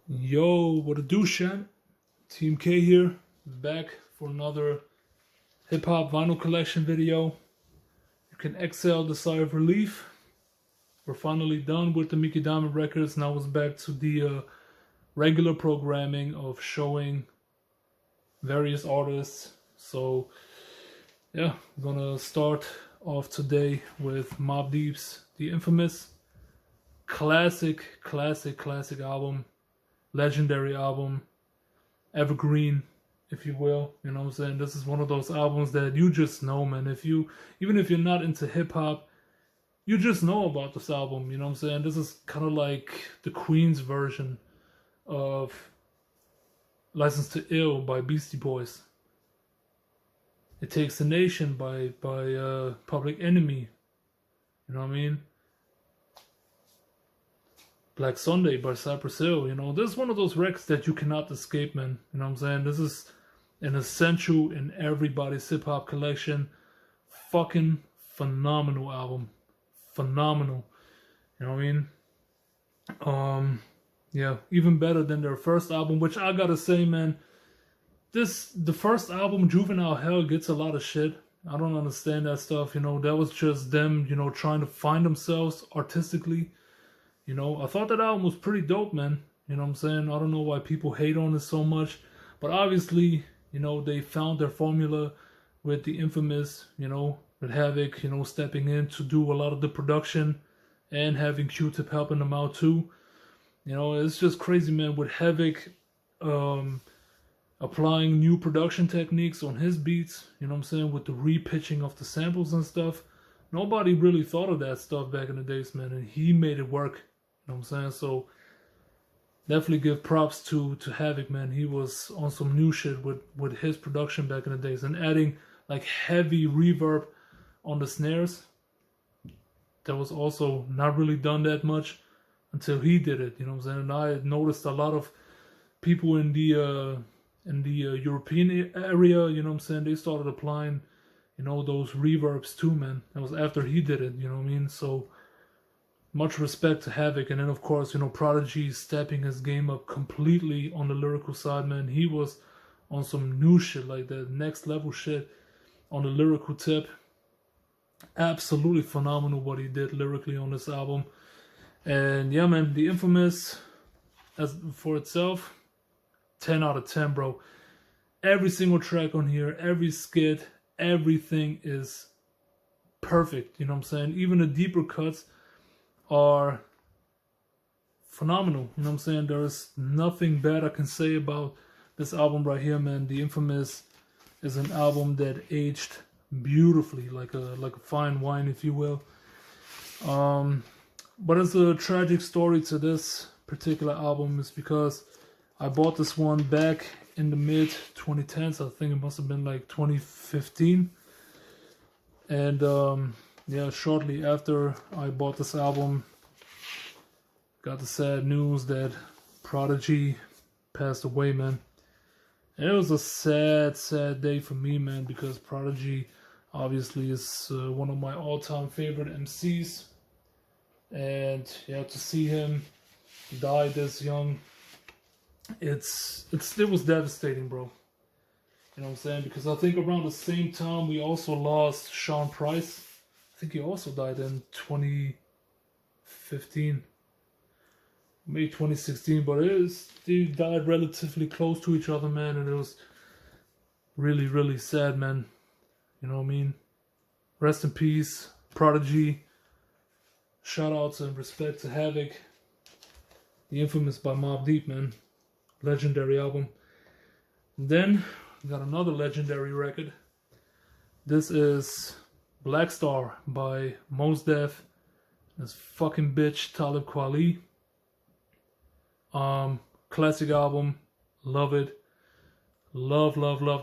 Yo, what a do, Shan? Team K here, back for another hip hop vinyl collection video. You can exhale the sigh of relief. We're finally done with the Mickey Diamond records. Now it's back to the regular programming of showing various artists. So, yeah, I'm gonna start off today with Mobb Deep's The Infamous. Classic album. Legendary album, evergreen, if you will. You know what I'm saying? This is one of those albums that you just know, man. Even if you're not into hip hop, you just know about this album. You know what I'm saying? This is kind of like the Queen's version of License to Ill by Beastie Boys. It Takes a Nation by Public Enemy. You know what I mean? Black Sunday by Cypress Hill. You know, this is one of those records that you cannot escape, man. You know what I'm saying? This is an essential in everybody's hip hop collection. Fucking phenomenal album. Phenomenal. You know what I mean? Yeah, even better than their first album, which I gotta say, man, the first album, Juvenile Hell, gets a lot of shit. I don't understand that stuff. You know, that was just them, you know, trying to find themselves artistically. You know, I thought that album was pretty dope, man. You know what I'm saying? I don't know why people hate on it so much. But obviously, you know, they found their formula with The Infamous, you know, with Havoc, you know, stepping in to do a lot of the production and having Q-Tip helping them out too. You know, it's just crazy, man, with Havoc applying new production techniques on his beats, you know what I'm saying, with the repitching of the samples and stuff. Nobody really thought of that stuff back in the days, man, and he made it work. You know what I'm saying? So definitely give props to Havoc, man. He was on some new shit with his production back in the days, and adding like heavy reverb on the snares. That was also not really done that much until he did it. You know what I'm saying? And I noticed a lot of people in the European area, you know what I'm saying, they started applying, you know, those reverbs too, man. That was after he did it, you know what I mean? So much respect to Havoc. And then, of course, you know, Prodigy stepping his game up completely on the lyrical side, man. He was on some new shit, like that next level shit on the lyrical tip. Absolutely phenomenal what he did lyrically on this album. And yeah, man, The Infamous, as for itself, 10 out of 10, bro. Every single track on here, every skit, everything is perfect. You know what I'm saying? Even the deeper cuts are phenomenal. You know what I'm saying? There is nothing bad I can say about this album right here, man. The Infamous is an album that aged beautifully, like a fine wine, if you will. But it's a tragic story to this particular album, is because I bought this one back in the mid 2010s. I think it must have been like 2015. And yeah, shortly after I bought this album, got the sad news that Prodigy passed away, man. And it was a sad day for me, man, because Prodigy obviously is one of my all-time favorite MCs. And yeah, to see him die this young, it was devastating, bro. You know what I'm saying? Because I think around the same time we also lost Sean Price. I think he also died in 2015, maybe 2016. But they died relatively close to each other, man, and it was really sad, man. You know what I mean? Rest in peace, Prodigy. Shout outs and respect to Havoc. The Infamous by Mobb Deep, man. Legendary album. And then we got another legendary record. This is Black Star by Mos Def. This fucking bitch Talib Kweli. Classic album. Love it. Love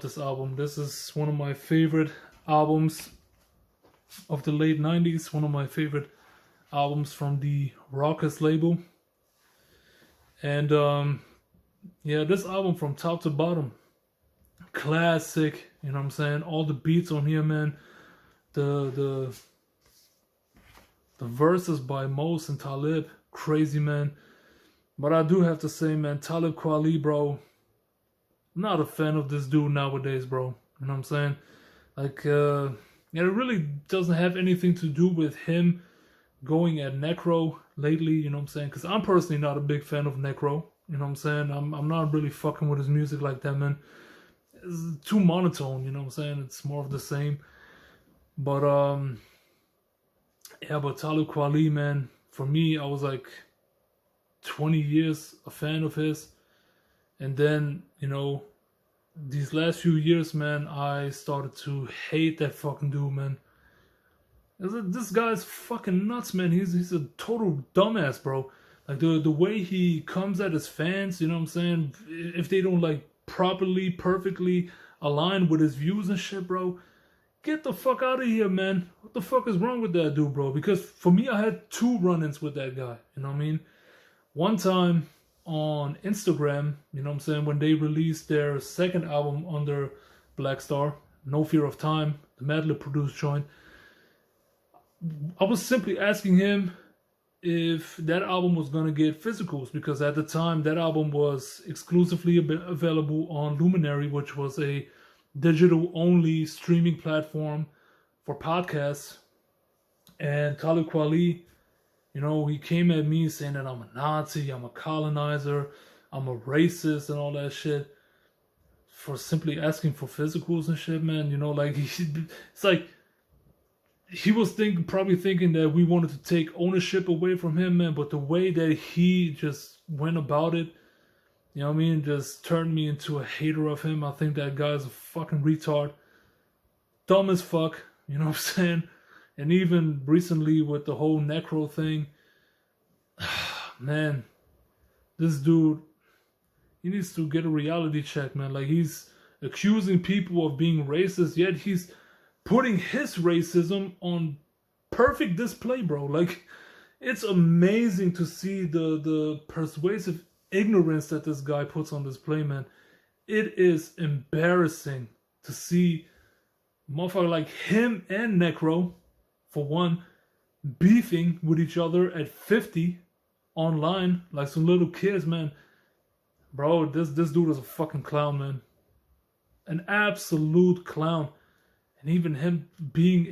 this album. This is one of my favorite albums of the late 90s. One of my favorite albums from the Raucous label. And yeah, this album from top to bottom, classic. You know what I'm saying? All the beats on here, man. The verses by Mos and Talib, crazy, man. But I do have to say, man, Talib Kweli, bro, not a fan of this dude nowadays, bro. You know what I'm saying? Like, it really doesn't have anything to do with him going at Necro lately, you know what I'm saying? Because I'm personally not a big fan of Necro, you know what I'm saying? I'm not really fucking with his music like that, man. It's too monotone, you know what I'm saying? It's more of the same. But, yeah, but Talib Kweli, man, for me, I was like 20 years a fan of his. And then, you know, these last few years, man, I started to hate that fucking dude, man. This guy's fucking nuts, man. He's a total dumbass, bro. Like the way he comes at his fans, you know what I'm saying? If they don't like properly, perfectly align with his views and shit, bro, get the fuck out of here, man. What the fuck is wrong with that dude, bro? Because for me, I had 2 run-ins with that guy. You know what I mean? One time on Instagram, you know what I'm saying, when they released their second album under Black Star, No Fear of Time, the Madlib produced joint, I was simply asking him if that album was going to get physicals, because at the time that album was exclusively available on Luminary, which was a digital only streaming platform for podcasts. And Talib Kweli, you know, he came at me saying that I'm a Nazi, I'm a colonizer, I'm a racist and all that shit for simply asking for physicals and shit, man. You know, like, it's like he was probably thinking that we wanted to take ownership away from him, man. But the way that he just went about it, you know what I mean, just turned me into a hater of him. I think that guy's a fucking retard. Dumb as fuck, you know what I'm saying? And even recently with the whole Necro thing, man, this dude, he needs to get a reality check, man. Like, he's accusing people of being racist, yet he's putting his racism on perfect display, bro. Like, it's amazing to see the persuasive ignorance that this guy puts on display, man. It is embarrassing to see motherfucker like him and Necro, for one, beefing with each other at 50 online like some little kids, man. Bro, this dude is a fucking clown, man. An absolute clown. And even him being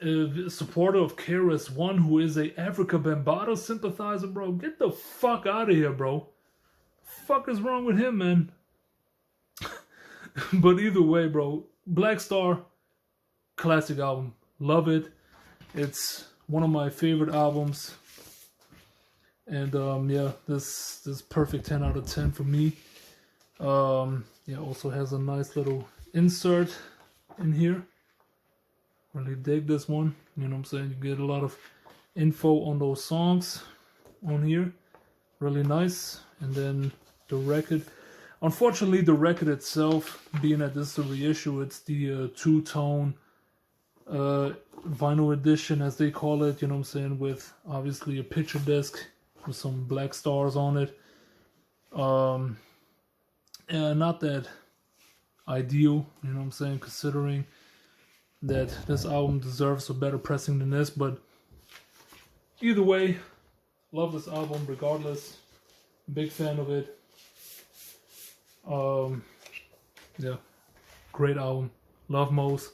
a supporter of KRS-One, who is a Africa Bambaataa sympathizer, bro. Get the fuck out of here, bro. The fuck is wrong with him, man? But either way, bro, Black Star, classic album. Love it. It's one of my favorite albums. And yeah, this perfect 10 out of 10 for me. Yeah, also has a nice little insert in here. Really dig this one. You know what I'm saying? You get a lot of info on those songs on here. Really nice. And then the record. Unfortunately, the record itself, being that this is a reissue, it's the two-tone vinyl edition, as they call it. You know what I'm saying? With obviously a picture disc with some black stars on it. And not that ideal, you know what I'm saying, considering that this album deserves a better pressing than this. But either way, love this album regardless. Big fan of it. Yeah, great album. Love Mose.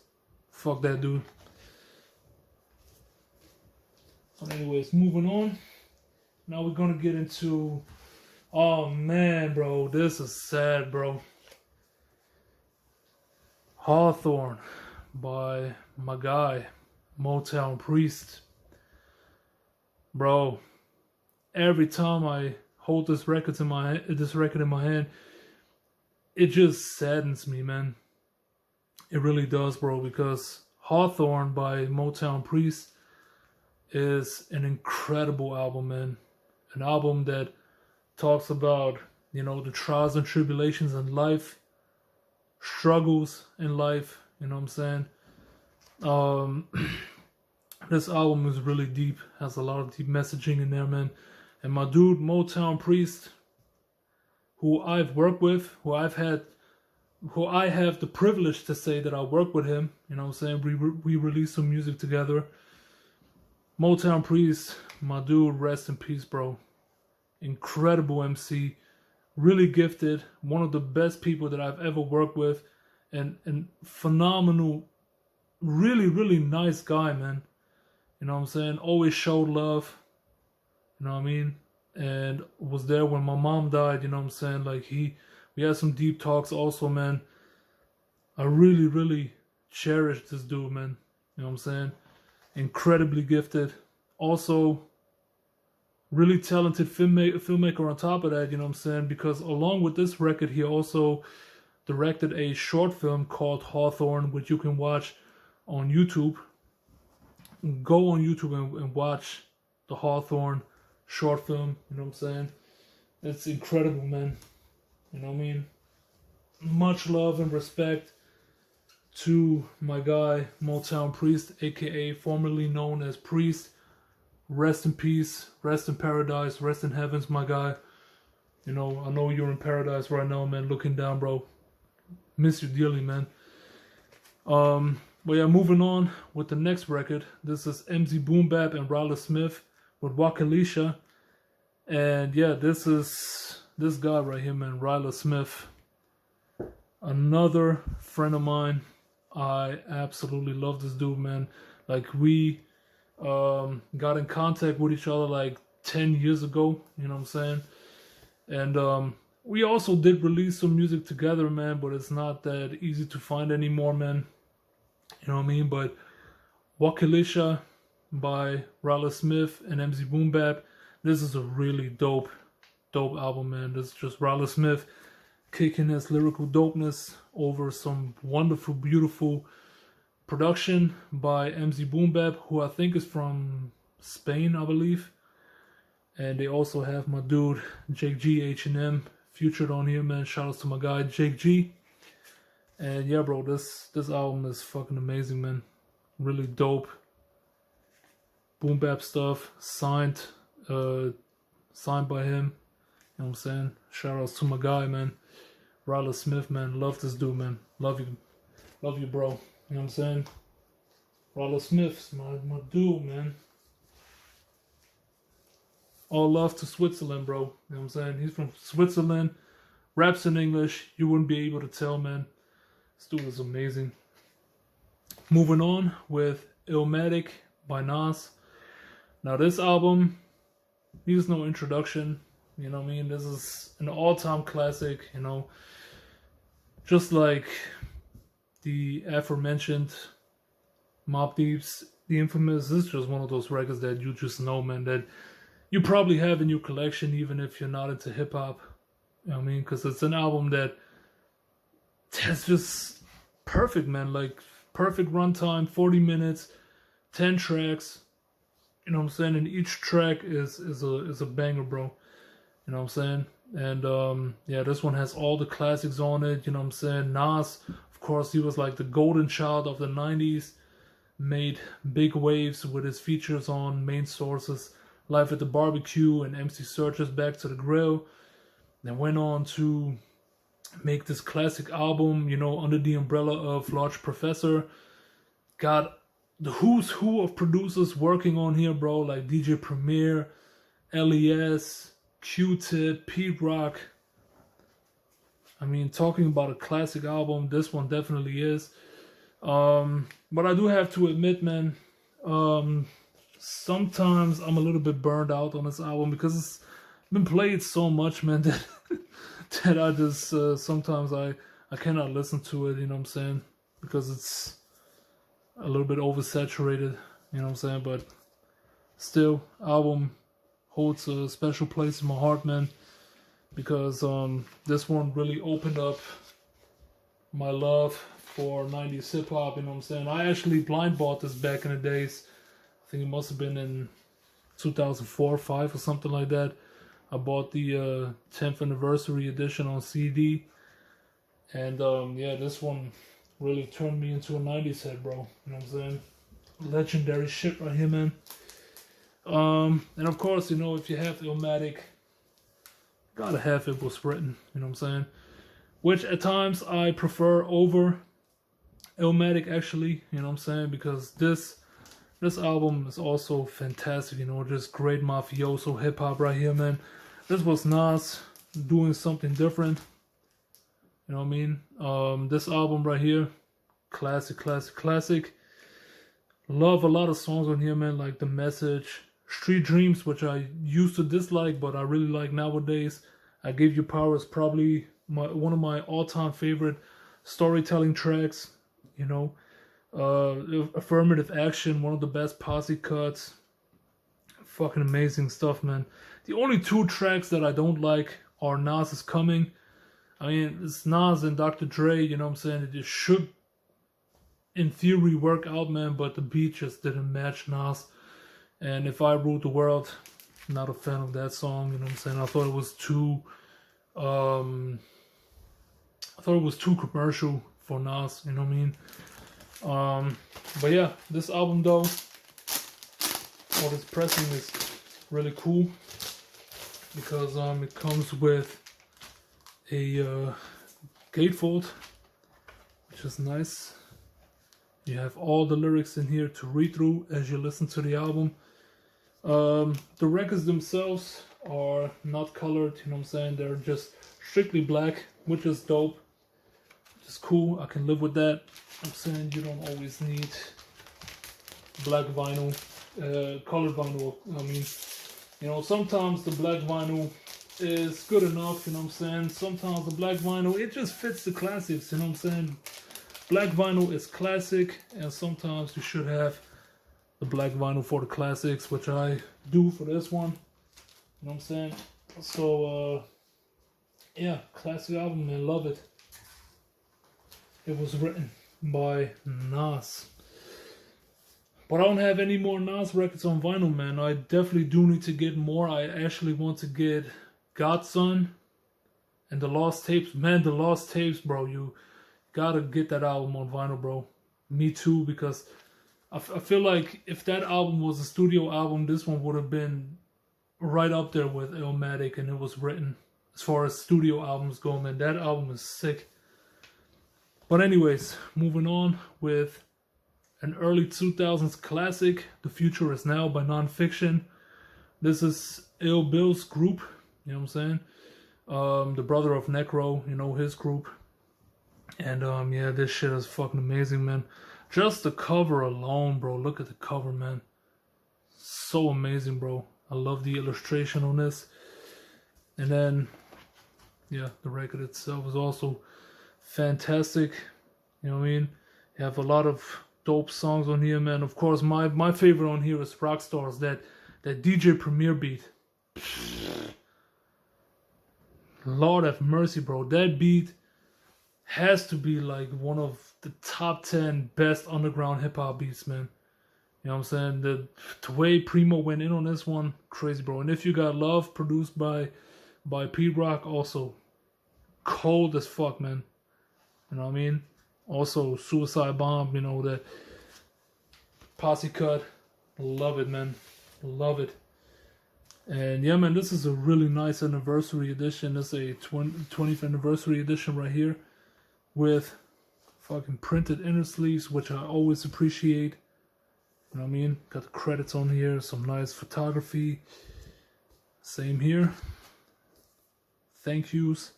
Fuck that dude. But anyways, moving on. Now we're gonna get into, oh man, bro, this is sad, bro. Hawthorne by my guy, Motown Priest. Bro, every time I hold this record in my hand, it just saddens me, man. It really does, bro, because Hawthorne by Motown Priest is an incredible album, man. An album that talks about, you know, the trials and tribulations in life, struggles in life, you know what I'm saying? This album is really deep, has a lot of deep messaging in there, man. And my dude, Motown Priest, who I've worked with, who I have the privilege to say that I work with him, you know what I'm saying? We released some music together. Motown Priest, my dude, rest in peace, bro. incredible MC, really gifted, one of the best people that I've ever worked with, and phenomenal, really, really nice guy, man. You know what I'm saying? Always showed love, you know what I mean? And was there when my mom died, you know what I'm saying? Like we had some deep talks also, man. I really, really cherish this dude, man. You know what I'm saying? Incredibly gifted. Also, really talented filmmaker on top of that, you know what I'm saying? Because along with this record, he also directed a short film called Hawthorne, which you can watch on YouTube. Go on YouTube and watch the Hawthorne short film, you know what I'm saying? It's incredible, man. You know what I mean? Much love and respect to my guy, Motown Priest, aka formerly known as Priest. Rest in peace, rest in paradise, rest in heavens, my guy. You know, I know you're in paradise right now, man, looking down, bro. Miss you dearly, man. But yeah, moving on with the next record. This is MZ Boom Bap and Ryler Smith with Wakilisha. And yeah, this is this guy right here, man, Ryler Smith. Another friend of mine. I absolutely love this dude, man. Like, we got in contact with each other like 10 years ago, you know what I'm saying? And we also did release some music together, man, but it's not that easy to find anymore, man. You know what I mean? But Wakilisha by Ryler Smith and MZ Boom Bap, this is a really dope album, man. This is just Ryler Smith kicking his lyrical dopeness over some wonderful, beautiful production by MZ Boom Bap, who I think is from Spain, I believe. And they also have my dude, Jake G, H&M, featured on here, man. Shout out to my guy, Jake G. And yeah, bro, this album is fucking amazing, man. Really dope. Boom Bap stuff, signed by him. You know what I'm saying? Shout outs to my guy, man. Ryler Smith, man. Love this dude, man. Love you, bro. You know what I'm saying? Ryler Smith's my dude, man. All love to Switzerland, bro. You know what I'm saying? He's from Switzerland. Raps in English. You wouldn't be able to tell, man. This dude is amazing. Moving on with ILLmatic by Nonce. Now this album needs no introduction. You know what I mean? This is an all-time classic, you know. Just like the aforementioned Mobb Deep's, the infamous, this is just one of those records that you just know, man, that you probably have in your collection even if you're not into hip-hop. You know what I mean? Because it's an album that's just perfect, man. Like, perfect runtime, 40 minutes, 10 tracks. You know what I'm saying? And each track is a banger, bro. You know what I'm saying? And yeah, this one has all the classics on it. You know what I'm saying? Nas, of course, he was like the golden child of the 90s. Made big waves with his features on Main Source's Live at the Barbecue and MC Serge's Back to the Grill. Then went on to make this classic album, you know, under the umbrella of Large Professor. Got the who's who of producers working on here, bro, like DJ Premier, LES, Q-Tip, Pete Rock. I mean, talking about a classic album, this one definitely is. But I do have to admit, man, sometimes I'm a little bit burned out on this album because it's been played so much, man, that that I just sometimes I cannot listen to it, you know what I'm saying? Because it's a little bit oversaturated, you know what I'm saying? But still, album holds a special place in my heart, man, because this one really opened up my love for 90s hip-hop, you know what I'm saying? I actually blind bought this back in the days. I think it must have been in 2004 or 5 or something like that. I bought the 10th anniversary edition on CD. And yeah, this one really turned me into a 90s head, bro. You know what I'm saying? Legendary shit right here, man. And of course, you know, if you have ILLmatic, gotta have It Was Written, you know what I'm saying? Which at times I prefer over ILLmatic, actually, you know what I'm saying? Because this album is also fantastic, you know, just great mafioso hip-hop right here, man. This was Nas doing something different. You know what I mean? This album right here, classic, classic, classic. Love a lot of songs on here, man, like The Message, Street Dreams, which I used to dislike, but I really like nowadays. I Give You Power is probably one of my all-time favorite storytelling tracks, you know. Affirmative Action, one of the best posse cuts. Fucking amazing stuff, man. The only two tracks that I don't like are Nas Is Coming. I mean, it's Nas and Dr. Dre, you know what I'm saying? It just should, in theory, work out, man, but the beat just didn't match Nas. And If I Ruled the World, not a fan of that song, you know what I'm saying? I thought it was too commercial for Nas, you know what I mean? But yeah, this album though, or this pressing is really cool because it comes with a gatefold, which is nice. You have all the lyrics in here to read through as you listen to the album. The records themselves are not colored, you know what I'm saying? They're just strictly black, which is dope. Which is cool. I can live with that. I'm saying you don't always need black vinyl, colored vinyl. I mean, you know, sometimes the black vinyl is good enough, you know what I'm saying? Sometimes the black vinyl, it just fits the classics, you know what I'm saying? Black vinyl is classic, and sometimes you should have the black vinyl for the classics, which I do for this one. You know what I'm saying? So, yeah, classic album, man, love it. It was written by Nas. But I don't have any more Nas records on vinyl, man. I definitely do need to get more. I actually want to get Godson and The Lost Tapes. Man, The Lost Tapes, bro, you gotta get that album on vinyl, bro. Me too, because I feel like if that album was a studio album, this one would have been right up there with ILLmatic, and it was written. As far as studio albums go, man, that album is sick. But anyways, moving on with an early 2000s classic, The Future Is Now by Non-Phixion. This is Ill Bill's group, you know what I'm saying? The brother of Necro, you know, his group. And yeah, this shit is fucking amazing, man. Just the cover alone, bro. Look at the cover, man. So amazing, bro. I love the illustration on this. And then, yeah, the record itself is also fantastic. You know what I mean? You have a lot of dope songs on here, man. Of course, my favorite on here is Rockstars, that DJ Premier beat. Lord have mercy, bro. That beat has to be like one of the top 10 best underground hip-hop beats, man. You know what I'm saying? The way Primo went in on this one, crazy, bro. And If You Got Love, produced by P-Rock, also cold as fuck, man. You know what I mean? Also, Suicide Bomb, you know, that posse cut. Love it, man. Love it. And yeah, man, this is a really nice anniversary edition. It's a 20th anniversary edition right here with fucking printed inner sleeves, which I always appreciate. You know what I mean? Got the credits on here, some nice photography. Same here. Thank yous.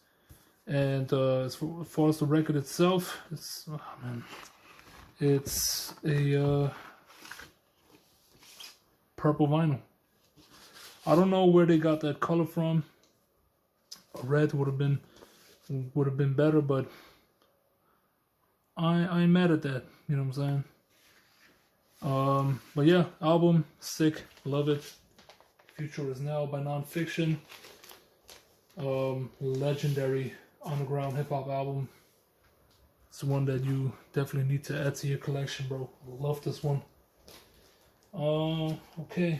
And as far as the record itself, it's it's a purple vinyl. I don't know where they got that color from. A red would have been better, but I ain't mad at that. You know what I'm saying? But yeah, album sick, love it. Future Is Now by Non-Phixion. Legendary underground hip hop album. It's one that you definitely need to add to your collection, bro. Love this one. Okay.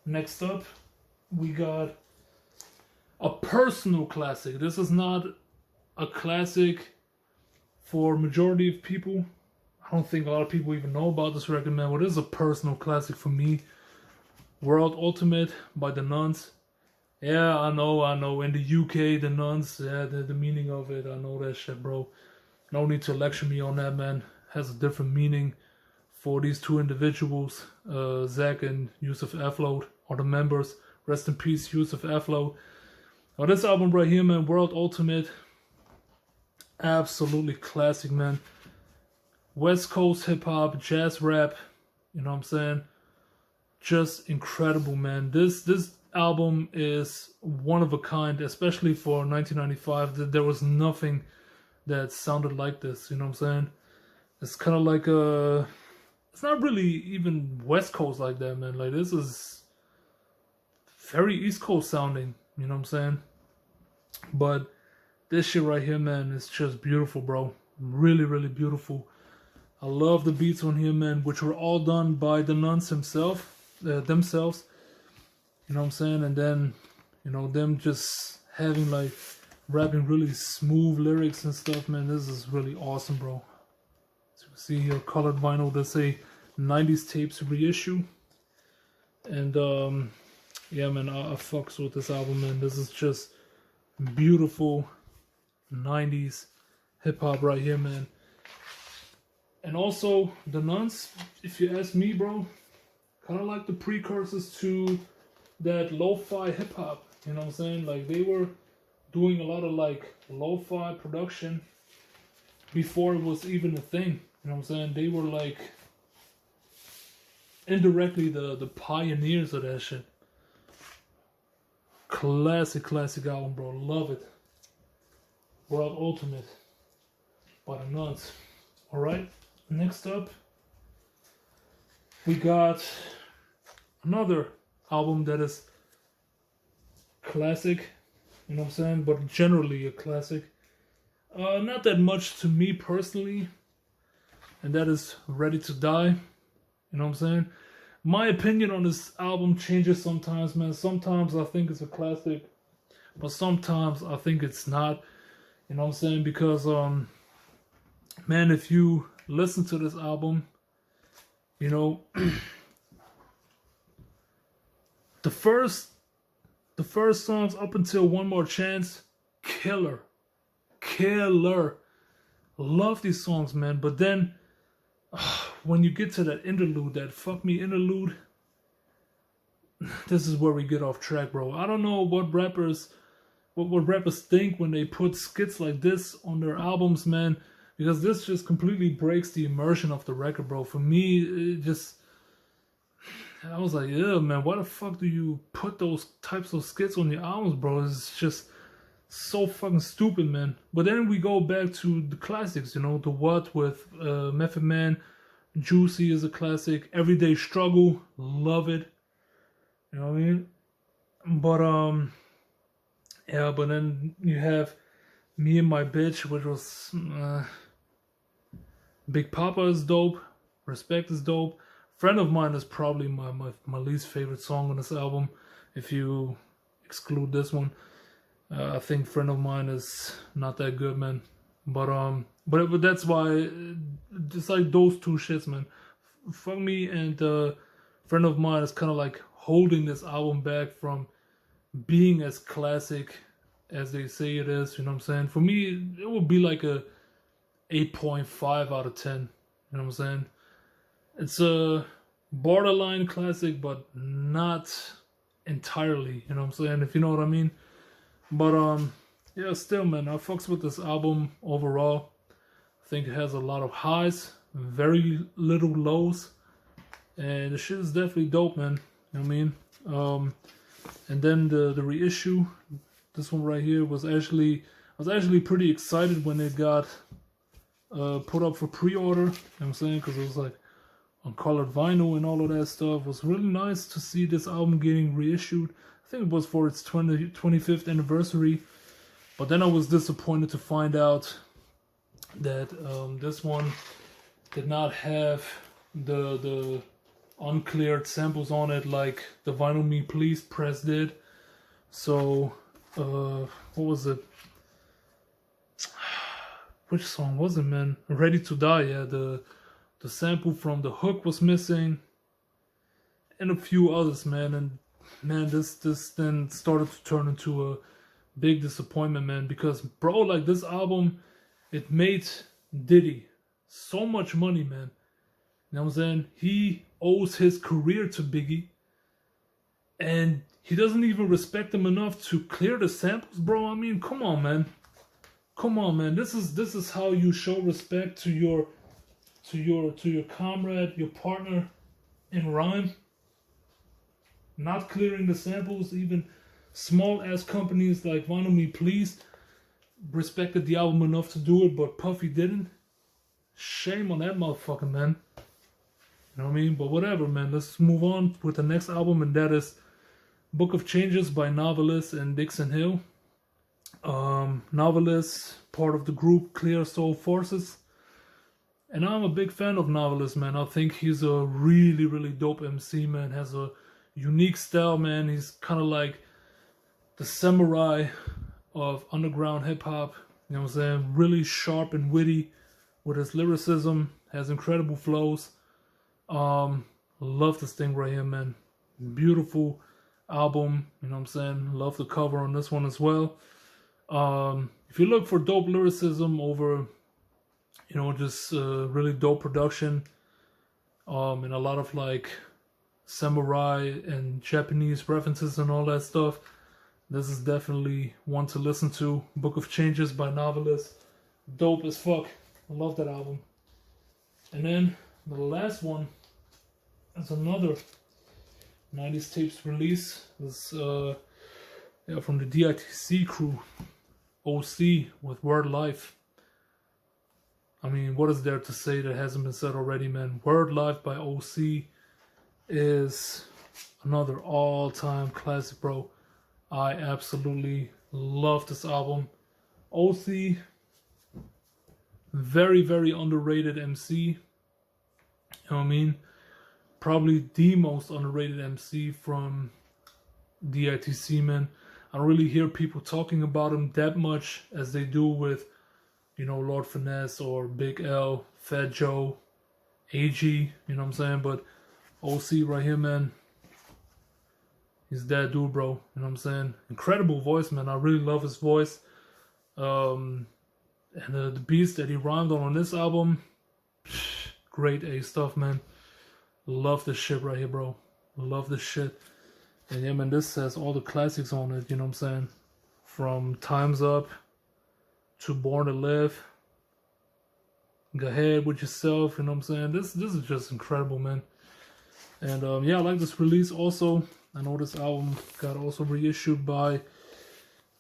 Next up, we got a personal classic. This is not a classic for majority of people. I don't think a lot of people even know about this record, man. But it is a personal classic for me. World Ultimate by the Nonce. Yeah, I know. In the UK, the Nonce, yeah, the meaning of it, I know that shit, bro. No need to lecture me on that, man. Has a different meaning for these two individuals. Zach and Yusuf Afloat are the members. Rest in peace, Yusuf Aflo. Well, this album right here, man, World Ultimate, absolutely classic, man. West Coast hip hop, jazz rap, you know what I'm saying? Just incredible, man. This album is one of a kind, especially for 1995. There was nothing that sounded like this, you know what I'm saying? It's kind of like it's not really even West Coast like that, man. Like, this is very East Coast sounding, you know what I'm saying? But this shit right here, man, is just beautiful, bro. Really, really beautiful. I love the beats on here, man, which were all done by the Nonce themselves. You know what I'm saying? And then, you know, them just having like rapping really smooth lyrics and stuff, man. This is really awesome, bro. So you see here, colored vinyl. They say 90s tapes reissue. And yeah, man, I fucks with this album, man. This is just beautiful 90s hip hop right here, man. And also the Nonce, if you ask me, bro, kind of like the precursors to that lo-fi hip hop. You know what I'm saying? Like, they were doing a lot of like lo-fi production before it was even a thing. You know what I'm saying? They were like indirectly the pioneers of that shit. Classic album, bro. Love it. World Ultimate by the Nonce. Alright, next up we got another album that is classic, you know what I'm saying, but generally a classic. Not that much to me personally, and that is Ready to Die, you know what I'm saying. My opinion on this album changes sometimes, man. Sometimes I think it's a classic, but sometimes I think it's not, you know what I'm saying, because man, if you listen to this album, you know, the first songs up until One More Chance, killer. Love these songs, man. But then when you get to that interlude, that fuck me interlude, this is where we get off track, bro. I don't know what rappers think when they put skits like this on their albums, man, because this just completely breaks the immersion of the record, bro. For me, it just, I was like, yeah, man, why the fuck do you put those types of skits on your albums, bro? It's just so fucking stupid, man. But then we go back to the classics, you know, the What with Method Man, Juicy is a classic, Everyday Struggle, love it, you know what I mean? But yeah, but then you have Me and My Bitch, which was Big Papa is dope, Respect is dope. Friend of Mine is probably my least favorite song on this album, if you exclude this one. I think Friend of Mine is not that good, man. But that's why, just like those two shits, man. Fuck Me and Friend of Mine is kind of like holding this album back from being as classic as they say it is. You know what I'm saying? For me, it would be like a 8.5 out of 10. You know what I'm saying? It's a borderline classic, but not entirely. You know what I'm saying? If you know what I mean. But yeah, still, man, I fucks with this album overall. I think it has a lot of highs, very little lows, and the shit is definitely dope, man. You know what I mean? And then the reissue, this one right here, I was actually pretty excited when it got put up for pre-order. You know what I'm saying? Because it was like on colored vinyl and all of that stuff. It was really nice to see this album getting reissued. I think it was for its 25th anniversary. But then I was disappointed to find out that this one did not have the uncleared samples on it like the Vinyl Me Please press did. So, what was it? Which song was it, man? Ready to Die, yeah. The sample from the hook was missing. And a few others, man. And man, this then started to turn into a big disappointment, man. Because, bro, like, this album, it made Diddy so much money, man. You know what I'm saying? He owes his career to Biggie. And he doesn't even respect them enough to clear the samples, bro. I mean, come on, man. Come on, man. This is how you show respect to your comrade, your partner in rhyme. Not clearing the samples. Even small ass companies like Vinyl Me Please respected the album enough to do it, but Puffy didn't. Shame on that motherfucker, man. You know what I mean? But whatever, man. Let's move on with the next album, and that is Book of Changes by Noveliss and Dixon Hill. Noveliss, part of the group Clear Soul Forces. And I'm a big fan of Noveliss, man. I think he's a really, really dope MC, man. Has a unique style, man. He's kind of like the samurai of underground hip-hop. You know what I'm saying? Really sharp and witty with his lyricism. Has incredible flows. Love this thing right here, man. Beautiful album. You know what I'm saying? Love the cover on this one as well. If you look for dope lyricism over, you know, just really dope production, and a lot of like samurai and Japanese references and all that stuff, this is definitely one to listen to. Book of Changes by Noveliss. Dope as fuck. I love that album. And then the last one is another 90s Tapes release. It's from the DITC crew, OC with Word Life. I mean, what is there to say that hasn't been said already, man? Word Life by OC is another all-time classic, bro. I absolutely love this album. OC, very, very underrated MC. You know what I mean? Probably the most underrated MC from DITC, man. I don't really hear people talking about him that much as they do with, you know, Lord Finesse or Big L, Fat Joe, A.G., you know what I'm saying? But OC right here, man, he's that dude, bro. You know what I'm saying? Incredible voice, man. I really love his voice. And the beats that he rhymed on this album, great A stuff, man. Love this shit right here, bro. Love this shit. And yeah, man, this has all the classics on it, you know what I'm saying? From Time's Up to Born to Live. Go ahead with yourself, you know what I'm saying? This is just incredible, man. And yeah, I like this release also. I know this album got also reissued by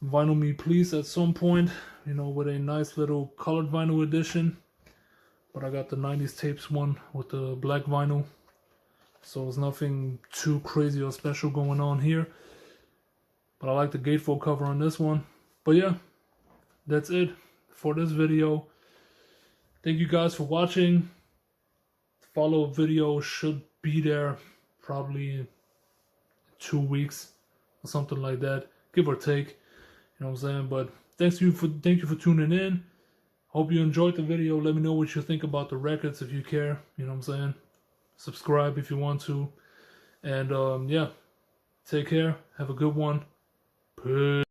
Vinyl Me Please at some point, you know, with a nice little colored vinyl edition. But I got the 90s Tapes one with the black vinyl. So there's nothing too crazy or special going on here. But I like the gatefold cover on this one. But yeah, that's it for this video. Thank you guys for watching. The follow-up video should be there probably in 2 weeks or something like that, give or take. You know what I'm saying? But thank you for tuning in. Hope you enjoyed the video. Let me know what you think about the records if you care. You know what I'm saying? Subscribe if you want to. And yeah, take care. Have a good one. Peace.